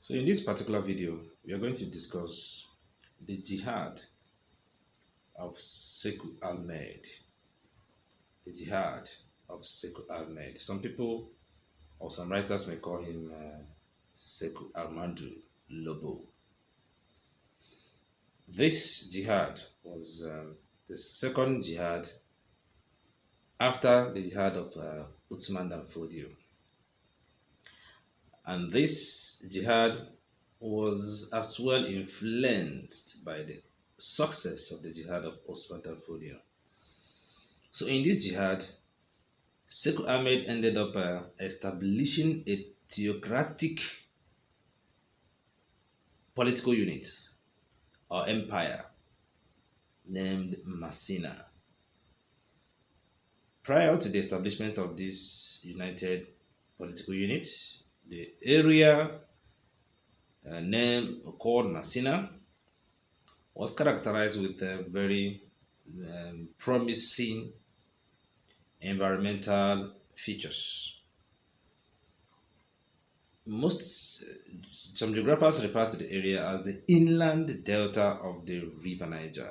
So in this particular video, we are going to discuss the Jihad of Seku Ahmed. The Jihad of Seku Ahmed. Some people or some writers may call him Seku Ahmadu Lobo. This jihad was the second jihad after the Jihad of Uthman and Fodio. And this jihad was as well influenced by the success of the Jihad of Uthman and Fodio. So in this jihad, Seku Ahmed ended up establishing a theocratic political unit or empire named Masina. Prior to the establishment of this united political unit, the area name called Masina was characterized with very promising environmental features. Some geographers refer to the area as the inland delta of the river Niger.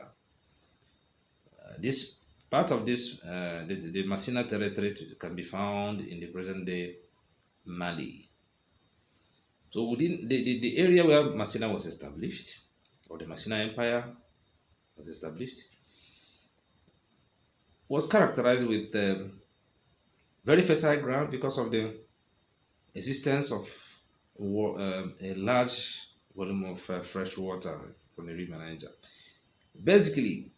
This part of this, the Masina territory can be found in the present-day Mali. So within the area where Masina was established, or the Masina Empire was established, was characterized with very fertile ground because of the existence of a large volume of fresh water from the river Niger. Basically,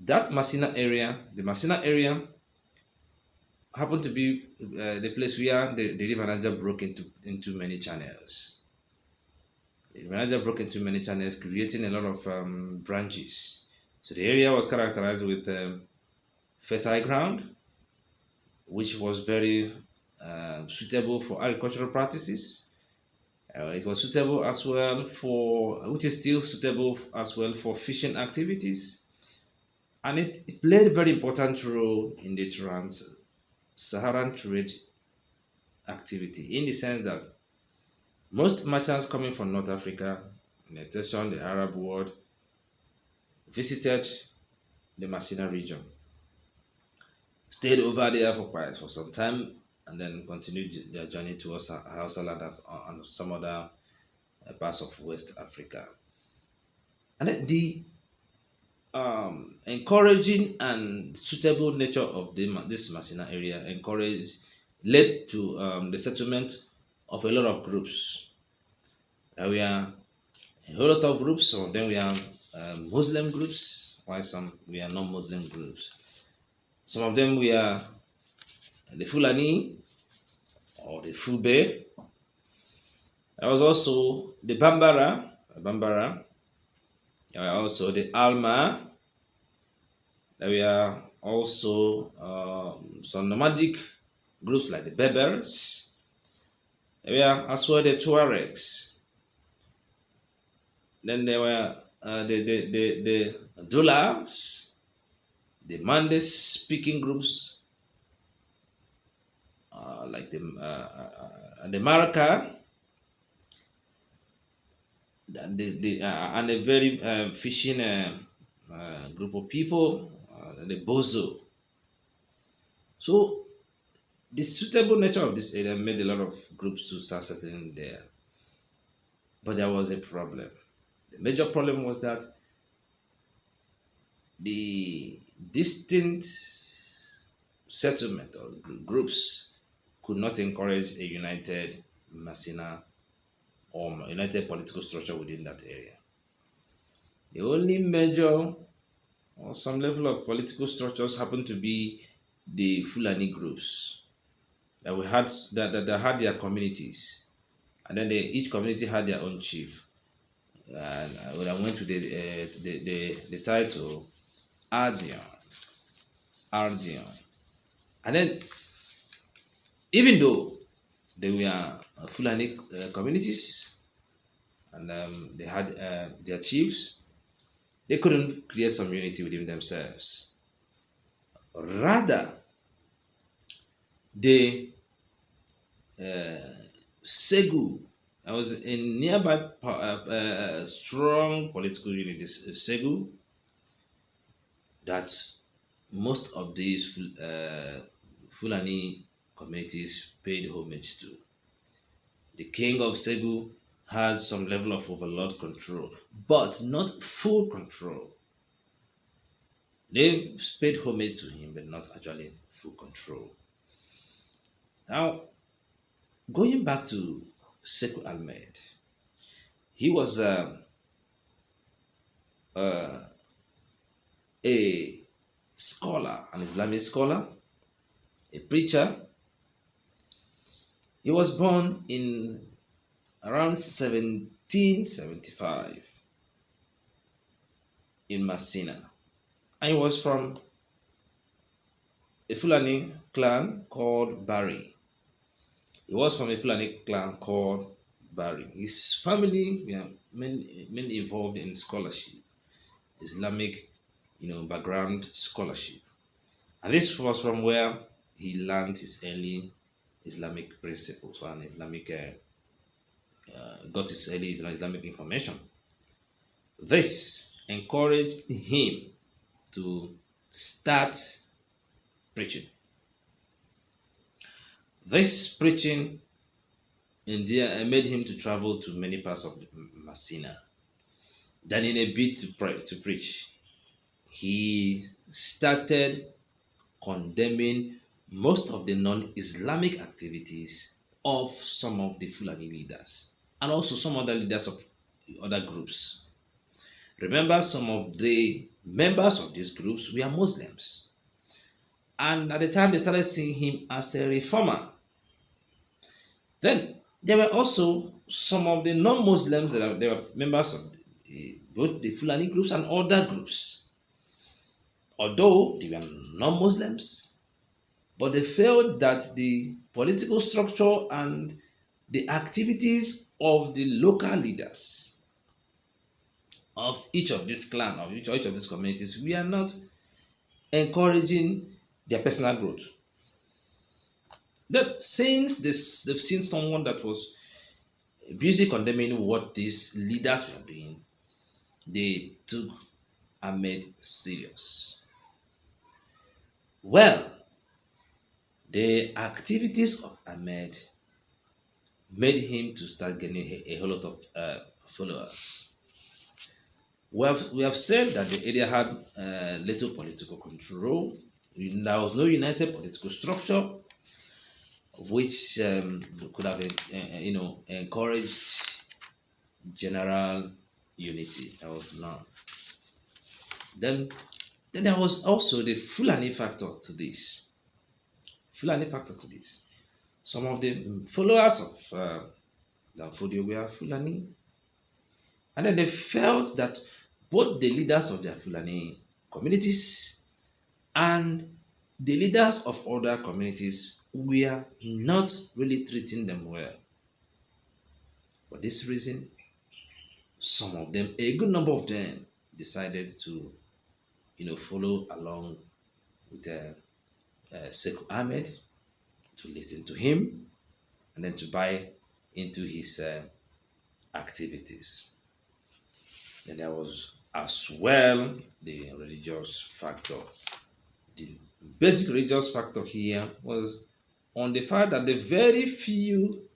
that Masina area, the Masina area, happened to be the place where the river Niger broke into many channels. The river Niger broke into many channels, creating a lot of branches. So the area was characterized with fertile ground, which was very suitable for agricultural practices. It was suitable as well which is still suitable as well for fishing activities. And it played a very important role in the trans-Saharan trade activity, in the sense that most merchants coming from North Africa, in extension the Arab world, visited the Masina region, stayed over there for some time, and then continued their journey towards Hausa land and some other parts of West Africa. And then the encouraging and suitable nature of this Masina area led to the settlement of a lot of groups. We are a whole lot of groups. Some of them we are Muslim groups, while some we are non-Muslim groups. Some of them we are the Fulani or the Fube. There was also the Bambara. There were also the Alma. There were also some nomadic groups like the Berbers. There were as well the Tuaregs. Then there were the Dulas, the Mandes speaking groups, like the Maraka, and a very fishing group of people, the Bozo. So the suitable nature of this area made a lot of groups to start settling there. But there was a problem. The major problem was that the distinct settlement or groups could not encourage a united Masina or united political structure within that area. The only major or some level of political structures happened to be the Fulani groups that had their communities, and then each community had their own chief. And I went to the title Ardion. And then, even though they were Fulani communities and they had their chiefs, they couldn't create some unity within themselves. Rather, they Segu There was a nearby strong political unit, this Segu, that most of these Fulani communities paid homage to. The king of Segu had some level of overlord control, but not full control. They paid homage to him, but not actually full control. Now, going back to Seku Ahmed, he was a scholar, an Islamic scholar, a preacher. He was born in around 1775 in Masina. And he was from a Fulani clan called Bari. He was from a Fulani clan called Bari. His family were mainly involved in scholarship, Islamic, background scholarship. And this was from where he learned his early Islamic principles and got his early Islamic information. This encouraged him to start preaching. This preaching made him to travel to many parts of Masina. Then, in a bid to preach, he started condemning most of the non-Islamic activities of some of the Fulani leaders and also some other leaders of other groups. Remember, some of the members of these groups were Muslims, and at the time they started seeing him as a reformer. Then there were also some of the non-Muslims that they were members of both the Fulani groups and other groups. Although they were non-Muslims, but they felt that the political structure and the activities of the local leaders of each of these clans, of each of these communities, we are not encouraging their personal growth. That since they've seen someone that was busy condemning what these leaders were doing, they took Ahmed serious. Well, the activities of Ahmed made him to start getting a whole lot of followers. We have said that the area had little political control. There was no united political structure which could have encouraged general unity. There was none. Then there was also the Fulani factor to this. Some of the followers of the Fodio were Fulani, and then they felt that both the leaders of their Fulani communities and the leaders of other communities were not really treating them well. For this reason, some of them, a good number of them, decided to, follow along with Seku Ahmed, to listen to him, and then to buy into his activities. Then there was as well the religious factor. The basic religious factor here was on the fact that the very few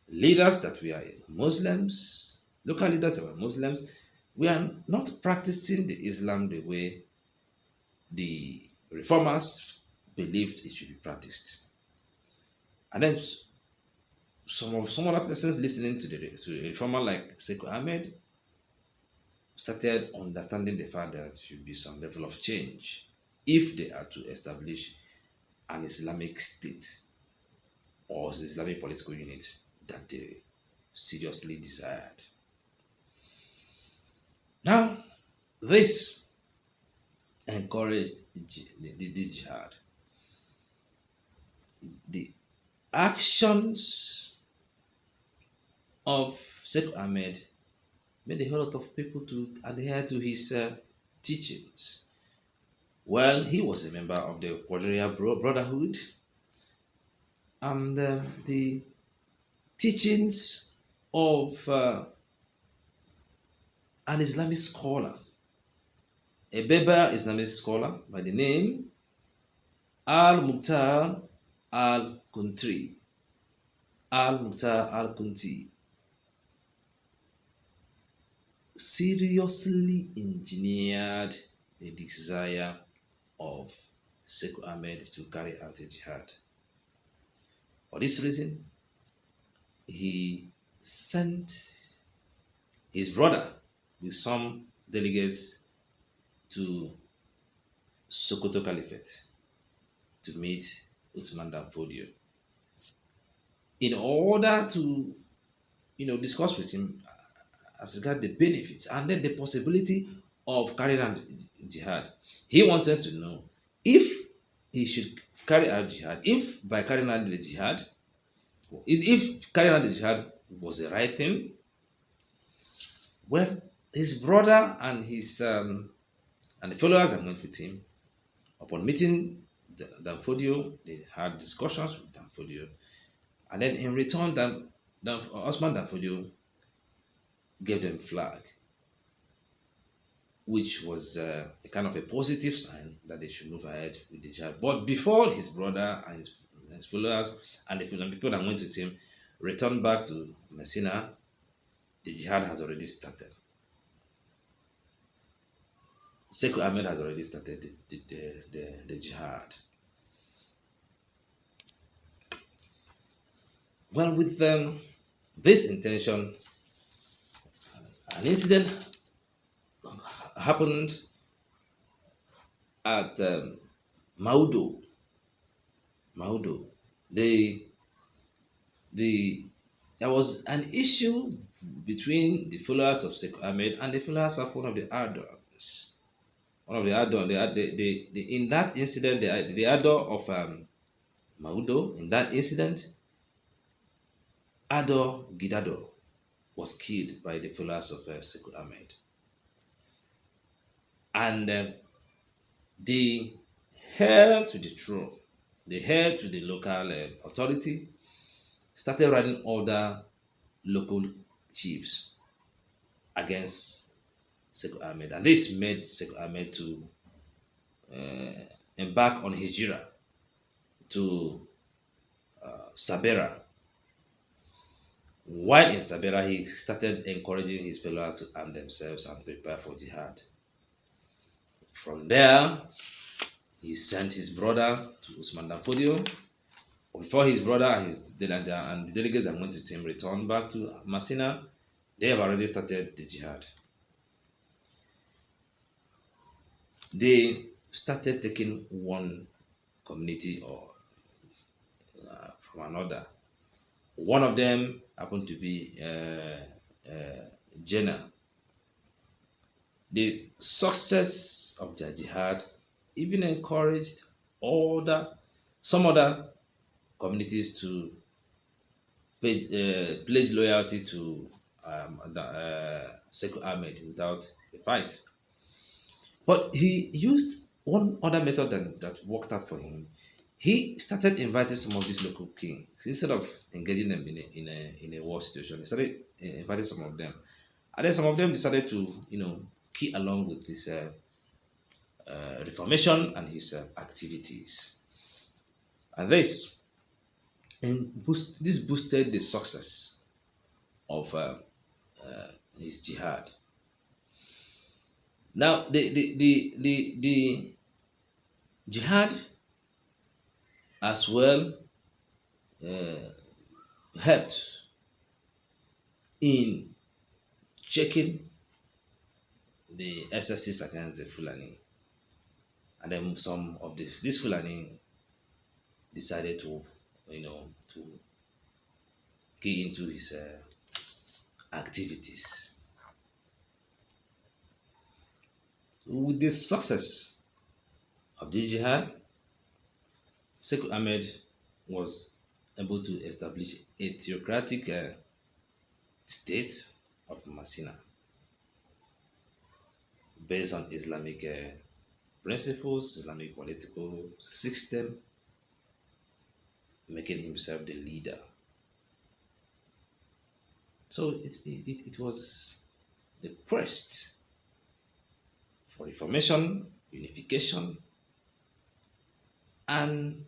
leaders that were Muslims, local leaders that were Muslims, were not practicing the Islam the way the reformers believed it should be practiced. And then some other persons listening to a reformer like Seku Ahmed started understanding the fact that there should be some level of change if they are to establish an Islamic state or Islamic political unit that they seriously desired. Now, this encouraged this jihad. The actions of Seku Ahmed made a whole lot of people to adhere to his teachings. Well, he was a member of the Quadrillion Brotherhood, and the teachings of an Islamic scholar, a Berber Islamic scholar by the name Al-Mukhtar Al-Kuntri. Al-Mukhtar Al-Kunti seriously engineered the desire of Seku Ahmed to carry out a jihad. For this reason, he sent his brother with some delegates to Sokoto Caliphate to meet Uthman dan Fodio in order to discuss with him as regard the benefits and then the possibility of carrying out jihad. He wanted to know if he should carry out jihad, if by carrying out the jihad, if carrying out the jihad was the right thing. Well, his brother and his and the followers that went with him, upon meeting Dan Fodio, they had discussions with Dan Fodio, and then in return, Osman Dan Fodio gave them flag, which was a kind of a positive sign that they should move ahead with the jihad. But before his brother and his followers and the people that went with him returned back to Masina, the jihad has already started. Seku Ahmed has already started the jihad. Well, with this intention, an incident happened at Maudo. There was an issue between the followers of Seku Ahmed and the followers of one of the Ardors. In that incident, the Ardor of Maudo, in that incident, Ardor Gidado was killed by the followers of Seku Ahmed. And the heir to the throne, the heir to the local authority, started writing other local chiefs against Seku Ahmed. And this made Seku Ahmed to embark on Hijra to Sabera. While in Sabera, he started encouraging his followers to arm themselves and prepare for jihad. From there, he sent his brother to Uthman dan Fodio. Before his brother and the delegates that went with him returned back to Masina, they have already started the jihad. They started taking one community or from another. One of them happened to be Jena. The success of their jihad even encouraged some other communities to pledge loyalty to Seku Ahmed without a fight. But he used one other method that worked out for him. He started inviting some of these local kings instead of engaging them in a war situation. He started inviting some of them, and then some of them decided to key along with this reformation and his activities, and this boosted the success of his jihad. Now the jihad as well helped in checking the excesses against the Fulani, and then some of this Fulani decided to key into his activities. With the success of the jihad, Seku Ahmed was able to establish a theocratic state of Masina based on Islamic principles, Islamic political system, making himself the leader. So it was the quest for reformation, unification, and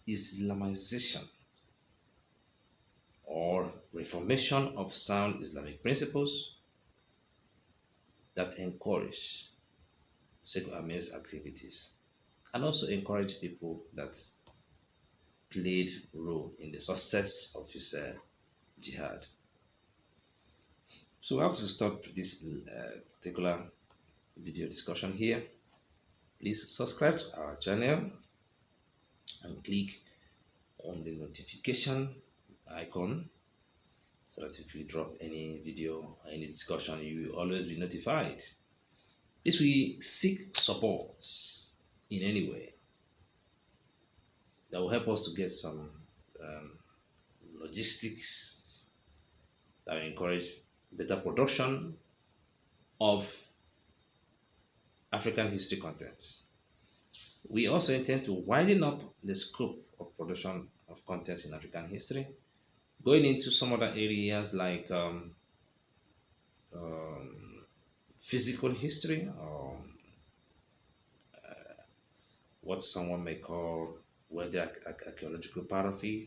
Islamization, or reformation of sound Islamic principles that encourage Seku Ahmed's activities and also encourage people that played role in the success of his jihad. So I have to stop this particular video discussion here. Please subscribe to our channel and click on the notification icon so that if we drop any video or any discussion, you will always be notified. If we seek support in any way that will help us to get some logistics that will encourage better production of African history content. We also intend to widen up the scope of production of content in African history, going into some other areas like physical history, or what someone may call, where the archaeological part of it,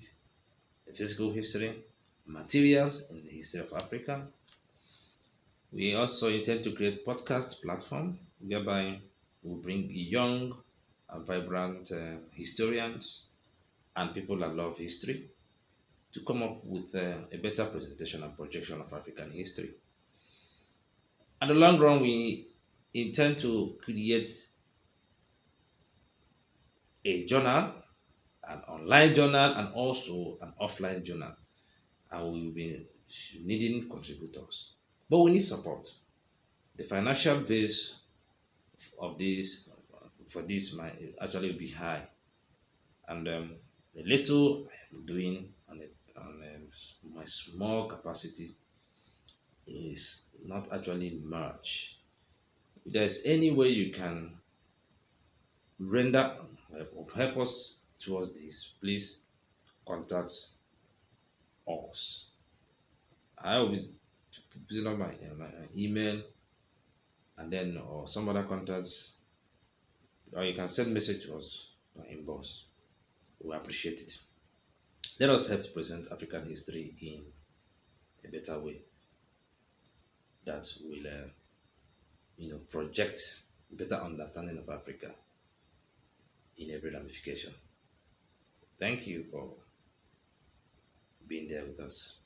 physical history, materials in the history of Africa. We also intend to create podcast platform whereby we bring young and vibrant historians and people that love history to come up with a better presentation and projection of African history. In the long run, we intend to create a journal, an online journal, and also an offline journal, and we will be needing contributors. But we need support. The financial base of this for this might actually be high, and the little I am doing on my small capacity is not actually much. If there's any way you can render or help us towards this, please contact us. I will be putting up my email, and then or some other contacts, or you can send message to us or inbox. We appreciate it. Let us help to present African history in a better way that will project better understanding of Africa in every ramification. Thank you for being there with us.